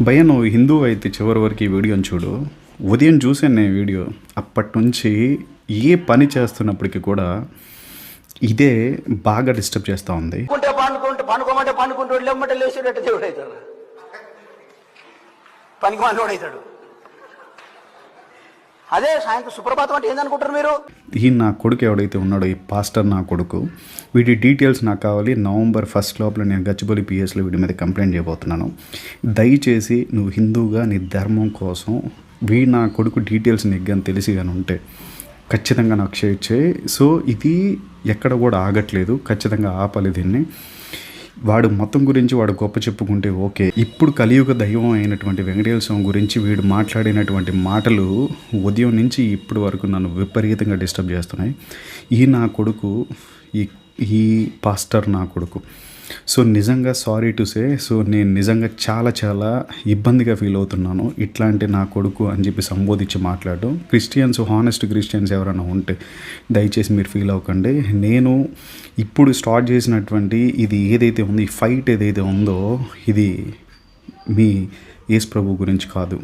భయ్య నువ్వు హిందూ అయితే చివరి వరకు ఈ వీడియోని చూడు. ఉదయం చూసాను నేను వీడియో. అప్పటి నుంచి ఏ పని చేస్తున్నప్పటికీ కూడా ఇదే బాగా డిస్టర్బ్ చేస్తూ ఉంది. పండుకోమంటే పండుకుంటూ లేమంటే లేచేటట్టు దేవుడు అవుతాడు, పనికి మానవుడు అవుతాడు. అదే సాయంత్రం సుప్రభాతం అంటే ఏందనుకుంటారు మీరు? ఈ నా కొడుకు ఎవడైతే ఉన్నాడో, ఈ పాస్టర్ నా కొడుకు, వీటి డీటెయిల్స్ నాకు కావాలి. నవంబర్ 1 లోపల నేను గచ్చిబౌలి పిఎస్లో వీడి మీద కంప్లైంట్ చేయబోతున్నాను. దయచేసి నువ్వు హిందూగా నీ ధర్మం కోసం నా కొడుకు డీటెయిల్స్ నీకు కానీ తెలిసి కానీ ఉంటే ఖచ్చితంగా నాకు షేర్ చేయి. సో ఇది ఎక్కడ కూడా ఆగట్లేదు, ఖచ్చితంగా ఆపాలి దీన్ని. వాడు మొత్తం గురించి వాడు గొప్ప చెప్పుకుంటే ఓకే. ఇప్పుడు కలియుగ దైవం అయినటువంటి వెంకటేశ్వర స్వామి గురించి వీడు మాట్లాడినటువంటి మాటలు ఉదయం నుంచి ఇప్పటి వరకు నన్ను విపరీతంగా డిస్టర్బ్ చేస్తున్నాయి. నా కొడుకు ఈ పాస్టర్ నా కొడుకు. సో నిజంగా సారీ టు సే, సో నేను నిజంగా చాలా చాలా ఇబ్బందిగా ఫీల్ అవుతున్నాను. ఇట్లాంటి నా కొడుకు అని చెప్పి సంబోధించి మాట్లాడడం. క్రిస్టియన్స్, హానెస్ట్ క్రిస్టియన్స్ ఎవరైనా ఉంటే దయచేసి మీరు ఫీల్ అవ్వకండి. నేను ఇప్పుడు స్టార్ట్ చేసినటువంటి ఇది ఏదైతే ఉందో, ఈ ఫైట్ ఏదైతే ఉందో, ఇది మీ యేసు ప్రభు గురించి కాదు.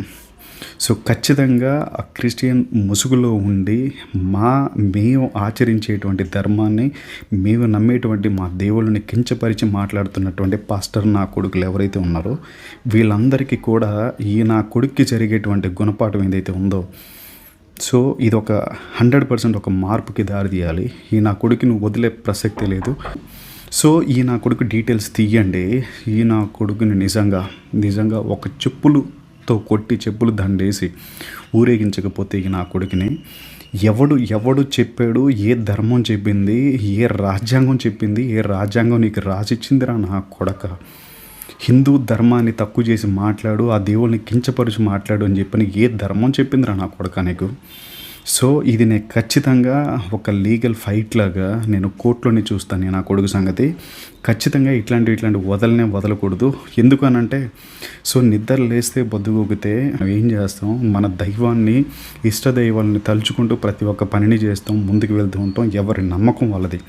సో ఖచ్చితంగా ఆ క్రిస్టియన్ ముసుగులో ఉండి మేము ఆచరించేటువంటి ధర్మాన్ని, మేము నమ్మేటువంటి మా దేవుళ్ళని కించపరిచి మాట్లాడుతున్నటువంటి పాస్టర్ నా కొడుకులు ఎవరైతే ఉన్నారో వీళ్ళందరికీ కూడా నా కొడుక్కి జరిగేటువంటి గుణపాఠం ఏదైతే ఉందో, సో ఇది ఒక 100% ఒక మార్పుకి దారి తీయాలి. నా కొడుకుని వదిలే ప్రసక్తే లేదు. సో నా కొడుకు డీటెయిల్స్ తీయండి. నా కొడుకుని నిజంగా ఒక చెప్పులుతో కొట్టి, చెప్పులు దండేసి ఊరేగించకపోతే నా కొడుకుని ఎవడు చెప్పాడు, ఏ ధర్మం చెప్పింది, ఏ రాజ్యాంగం చెప్పింది, ఏ రాజ్యాంగం నీకు రాసిచ్చిందిరా నా కొడక. హిందూ ధర్మాన్ని తక్కువ చేసి మాట్లాడు, ఆ దేవుల్ని కించపరిచి మాట్లాడు అని చెప్పని ఏ ధర్మం చెప్పిందిరా నా కొడక నీకు. సో ఇది నేను ఖచ్చితంగా ఒక లీగల్ ఫైట్ లాగా నేను కోర్టులోనే చూస్తాను నా కొడుకు సంగతి. ఖచ్చితంగా ఇట్లాంటి వదలకూడదు. ఎందుకనంటే సో నిద్ర లేస్తే బొద్దుగోగితే ఏం చేస్తాం, మన దైవాన్ని, ఇష్టదైవాలని తలుచుకుంటూ ప్రతి ఒక్క పనిని చేస్తాం, ముందుకు వెళ్తూ ఉంటాం. ఎవరి నమ్మకం వాళ్ళది.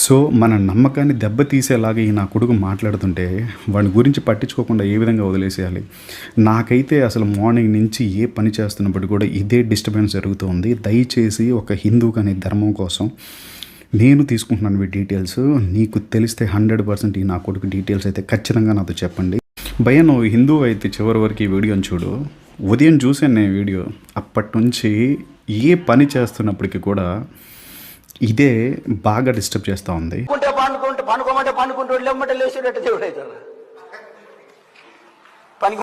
సో మన నమ్మకాన్ని దెబ్బతీసేలాగా నా కొడుకు మాట్లాడుతుంటే వాడి గురించి పట్టించుకోకుండా ఏ విధంగా వదిలేసేయాలి? నాకైతే అసలు మార్నింగ్ నుంచి ఏ పని చేస్తున్నప్పటికీ కూడా ఇదే డిస్టర్బెన్స్ జరుగుతుంది. దయచేసి ఒక హిందూ అనే ధర్మం కోసం నేను తీసుకుంటున్నాను ఈ డీటెయిల్స్. నీకు తెలిస్తే 100% నా కొడుకు డీటెయిల్స్ అయితే ఖచ్చితంగా నాతో చెప్పండి. భయ్య నువ్వు హిందూ అయితే చివరి వరకు ఈ వీడియోని చూడు. ఉదయం చూసాను నేను వీడియో. అప్పటి నుంచి ఏ పని చేస్తున్నప్పటికీ కూడా ఇదే బాగా డిస్టర్బ్ చేస్తూ ఉంది. పండుకోమంటే పండుకుంటూ లేమంటే లేచేటట్టు దేవుడు అవుతాడు.